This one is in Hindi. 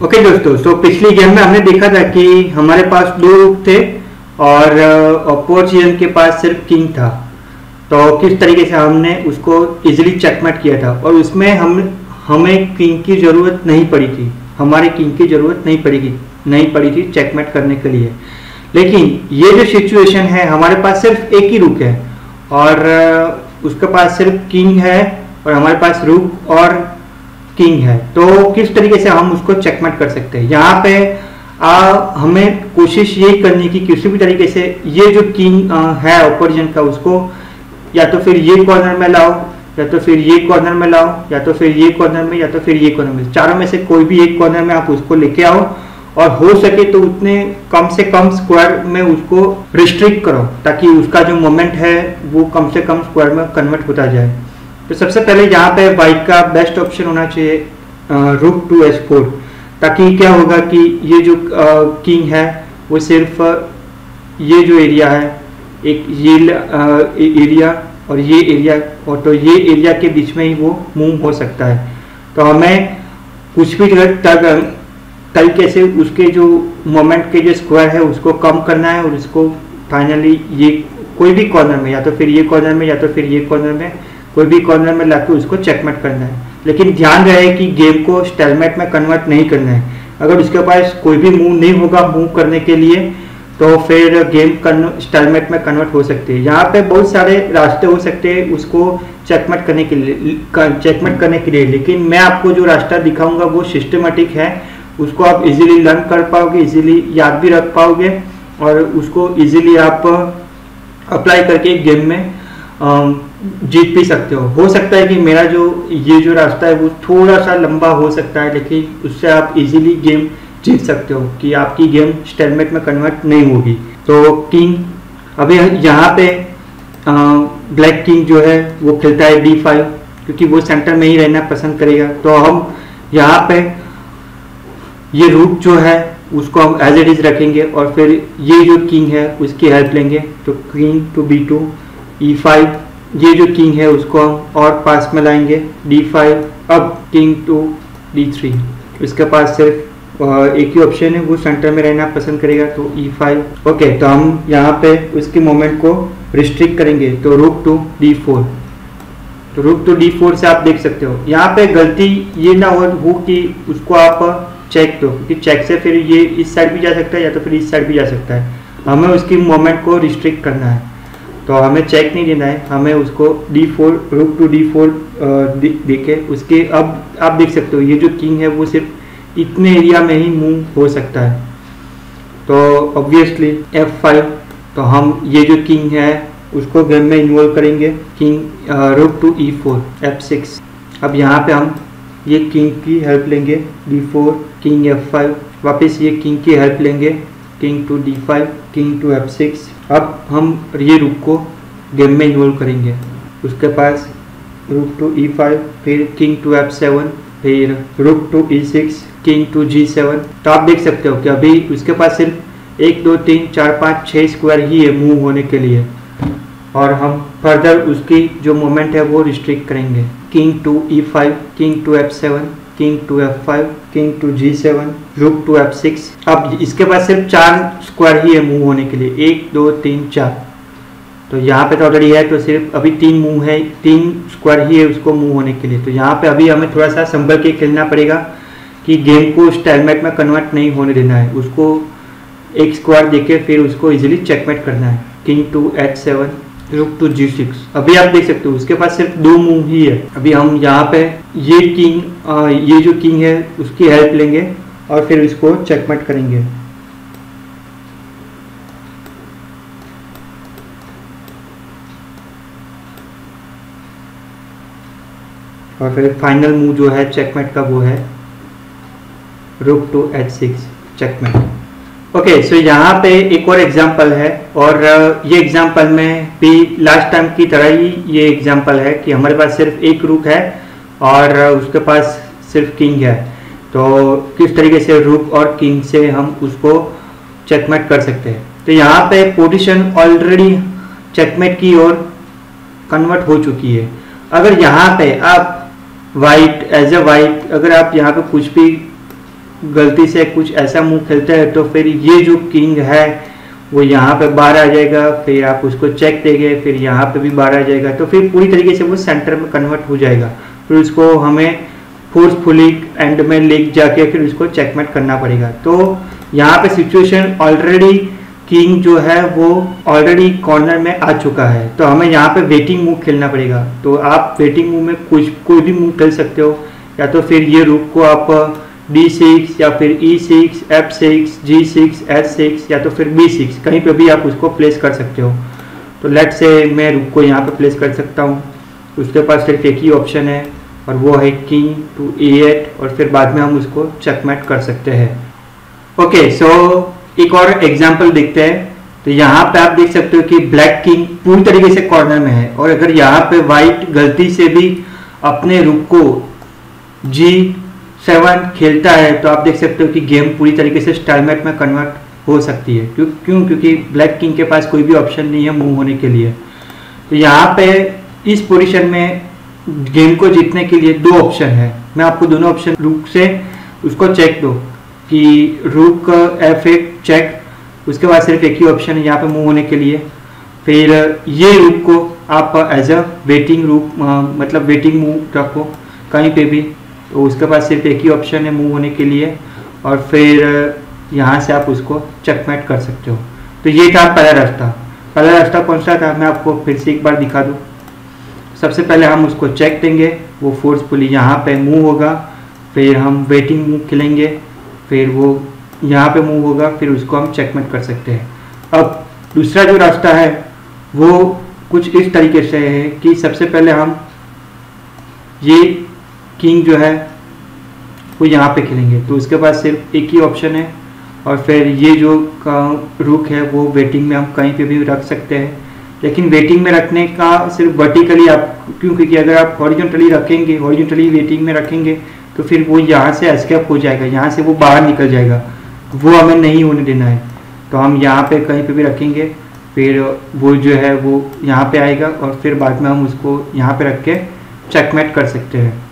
ओके दोस्तों, तो पिछली गेम में हमने देखा था कि हमारे पास दो रूक थे और अपोजिशन के पास सिर्फ किंग था। तो किस तरीके से हमने उसको इजीली चेकमेट किया था और उसमें हमें किंग की ज़रूरत नहीं पड़ी थी, हमारे किंग की ज़रूरत नहीं पड़ी थी चेकमेट करने के लिए। लेकिन ये जो सिचुएशन है, हमारे पास सिर्फ एक ही रूक है और उसके पास सिर्फ किंग है और हमारे पास रूक और किंग है। तो किस तरीके से हम उसको चेकमेट कर सकते हैं? यहाँ पे हमें कोशिश यही करनी कि किसी भी तरीके से ये जो किंग है ओपोजिशन का, उसको या तो फिर ये कॉर्नर में लाओ, या तो फिर ये कॉर्नर में लाओ, या तो फिर ये कॉर्नर में, या तो फिर ये कॉर्नर में, चारों में से कोई भी एक कॉर्नर में आप उसको लेके आओ और हो सके तो उतने कम से कम स्क्वायर में उसको रिस्ट्रिक्ट करो ताकि उसका जो मोमेंट है वो कम से कम स्क्वायर में कन्वर्ट होता जाए। तो सबसे पहले यहाँ पे वाइट का बेस्ट ऑप्शन होना चाहिए रूक टू h4, ताकि क्या होगा कि ये जो किंग है वो सिर्फ ये जो एरिया है, एक ये एरिया और ये एरिया, और तो ये एरिया के बीच में ही वो मूव हो सकता है। तो हमें कुछ भी तरीके से उसके जो मोमेंट के जो स्क्वायर है उसको कम करना है और उसको फाइनली ये कोई भी कॉर्नर में, या तो फिर ये कॉर्नर में, या तो फिर ये कॉर्नर में, कोई भी कॉर्नर में लाके उसको चेकमेट करना है। लेकिन ध्यान रहे कि गेम को स्टेलमेट में कन्वर्ट नहीं करना है। अगर उसके पास कोई भी मूव नहीं होगा मूव करने के लिए तो फिर गेम स्टेलमेट में कन्वर्ट हो सकती है। यहाँ पे बहुत सारे रास्ते हो सकते हैं उसको चेकमेट करने के लिए, लेकिन मैं आपको जो रास्ता दिखाऊंगा वो सिस्टमेटिक है, उसको आप इजीली लर्न कर पाओगे, इजीली याद भी रख पाओगे और उसको इजीली आप अप्लाई करके गेम में जीत भी सकते हो सकता है कि मेरा ये जो रास्ता है वो थोड़ा सा लंबा हो सकता है, लेकिन उससे आप इजीली गेम जीत सकते हो कि आपकी गेम स्टेलमेट में कन्वर्ट नहीं होगी। तो किंग अभी यहाँ पे ब्लैक किंग जो है वो खेलता है d5, क्योंकि वो सेंटर में ही रहना पसंद करेगा। तो हम यहाँ पे ये रूक जो है उसको हम एज इट इज रखेंगे और फिर ये जो किंग है उसकी हेल्प लेंगे। तो किंग टू b2, e5, ये जो किंग है उसको हम और पास में लाएंगे d5, अब किंग टू d3। इसके पास सिर्फ एक ही ऑप्शन है, वो सेंटर में रहना पसंद करेगा, तो e5। ओके, तो हम यहाँ पे उसके मोमेंट को रिस्ट्रिक्ट करेंगे, तो रूक टू d4। तो रूक टू d4 से आप देख सकते हो यहाँ पे गलती ये ना हो कि उसको आप चेक दो, क्योंकि चेक से फिर ये इस साइड भी जा सकता है या तो फिर इस साइड भी जा सकता है। हमें उसकी मोमेंट को रिस्ट्रिक्ट करना है, तो हमें चेक नहीं देना है, हमें उसको d4, रूक टू d4 देके उसके, अब आप देख सकते हो ये जो किंग है वो सिर्फ इतने एरिया में ही मूव हो सकता है। तो ऑब्वियसली f5, तो हम ये जो किंग है उसको गेम में इन्वॉल्व करेंगे। King rook to e4, f6। अब यहाँ पे हम ये किंग की हेल्प लेंगे d4, किंग f5, वापस ये किंग की हेल्प लेंगे, king to d5, king to f6। अब हम ये रूक को गेम में इन्वॉल्व करेंगे, उसके पास रूक टू e5, फिर किंग टू f7, फिर rook to e6, king to g7। तो आप देख सकते हो कि अभी उसके पास सिर्फ 1 2 3 4 5 6 स्क्वायर ही है मूव होने के लिए, और हम फर्दर उसकी जो मोमेंट है वो रिस्ट्रिक्ट करेंगे। King to e5, king to f7, king to f5, king to g7, rook to f6। अब इसके पास सिर्फ 4 स्क्वायर ही है मूव होने के लिए, 1 2 3 4। तो यहाँ पे तो ऑलरेडी है, तो सिर्फ अभी 3 मूव है, 3 स्क्वायर ही है उसको मूव होने के लिए। तो यहाँ पे अभी हमें थोड़ा सा संभल के खेलना पड़ेगा कि गेम को स्टेलमेट में कन्वर्ट नहीं होने देना है, उसको एक स्क्वायर देके फिर उसको इजीली चेकमेट करना है। King to h7, rook to g6। अभी आप देख सकते हो उसके पास सिर्फ 2 मूव ही है। अभी हम यहाँ पे ये जो किंग है उसकी हेल्प लेंगे और फिर इसको चेकमेट करेंगे। और फिर फाइनल मूव जो है चेकमेट का वो है rook to h6, checkmate. Okay, सो यहाँ पे एक और एग्जांपल है, और ये एग्जांपल में भी लास्ट टाइम की तरह ही ये एग्जांपल है कि हमारे पास सिर्फ एक रूक है और उसके पास सिर्फ किंग है। तो किस तरीके से रूक और किंग से हम उसको चेकमेट कर सकते हैं। तो यहाँ पे पोजीशन ऑलरेडी चेकमेट की ओर कन्वर्ट हो चुकी है। अगर यहाँ पे आप वाइट एज ए वाइट, अगर आप यहाँ पे कुछ भी गलती से कुछ ऐसा मूव खेलता है तो फिर ये जो किंग है वो यहाँ पे बाहर आ जाएगा, फिर आप उसको चेक देंगे, फिर यहाँ पे भी बाहर आ जाएगा, तो फिर पूरी तरीके से वो सेंटर में कन्वर्ट हो जाएगा। फिर उसको हमें फोर्सफुली एंड में लेके जाके फिर उसको चेकमेट करना पड़ेगा। तो यहाँ पे सिचुएशन ऑलरेडी किंग जो है वो ऑलरेडी कॉर्नर में आ चुका है, तो हमें यहाँ पे वेटिंग मूव खेलना पड़ेगा। तो आप वेटिंग मूव में कोई भी मूव खेल सकते हो, या तो फिर ये रूक को आप D6 या फिर E6, F6, G6, H6 या तो फिर B6 कहीं पे भी आप उसको प्लेस कर सकते हो। तो लेट से मैं रूक को यहाँ पे प्लेस कर सकता हूँ, उसके पास सिर्फ एक ही ऑप्शन है और वो है किंग टू E8, और फिर बाद में हम उसको चेकमेट कर सकते हैं। ओके, सो एक और एग्जाम्पल देखते हैं। तो यहाँ पे आप देख सकते हो कि ब्लैक किंग पूरी तरीके से कॉर्नर में है, और अगर यहाँ पे वाइट गलती से भी अपने रूक को G7 खेलता है तो आप देख सकते हो कि गेम पूरी तरीके से स्टालमेट में कन्वर्ट हो सकती है। क्योंकि ब्लैक किंग के पास कोई भी ऑप्शन नहीं है मूव होने के लिए। तो यहाँ पे इस पोजीशन में गेम को जीतने के लिए दो ऑप्शन है। मैं आपको दोनों ऑप्शन रूक से उसको चेक दो कि रूक F8 चेक, उसके बाद सिर्फ एक ही ऑप्शन है यहाँ पे मूव होने के लिए। फिर ये रूक को आप एज अ वेटिंग रूक मतलब वेटिंग मूव रखो कहीं पे भी, तो उसके पास सिर्फ एक ही ऑप्शन है मूव होने के लिए, और फिर यहाँ से आप उसको चेकमेट कर सकते हो। तो ये था पहला रास्ता। पहला रास्ता कौन सा था मैं आपको फिर से एक बार दिखा दूँ। सबसे पहले हम उसको चेक देंगे, वो फोर्सफुली यहाँ पे मूव होगा, फिर हम वेटिंग मूव खेलेंगे, फिर वो यहाँ पे मूव होगा, फिर उसको हम चेकमेट कर सकते हैं। अब दूसरा जो रास्ता है वो कुछ इस तरीके से है कि सबसे पहले हम ये किंग जो है वो यहाँ पे खेलेंगे, तो उसके पास सिर्फ एक ही ऑप्शन है, और फिर ये जो रूक है वो वेटिंग में हम कहीं पे भी रख सकते हैं। लेकिन वेटिंग में रखने का सिर्फ वर्टिकली आप, क्योंकि अगर आप हॉरिजॉन्टली रखेंगे, हॉरिजॉन्टली वेटिंग में रखेंगे तो फिर वो यहाँ से एस्केप हो जाएगा, यहाँ से वो बाहर निकल जाएगा, वो हमें नहीं होने देना है। तो हम यहाँ पे कहीं पे भी रखेंगे, फिर वो जो है वो यहाँ पे आएगा, और फिर बाद में हम उसको यहाँ पे रख के चेकमेट कर सकते हैं।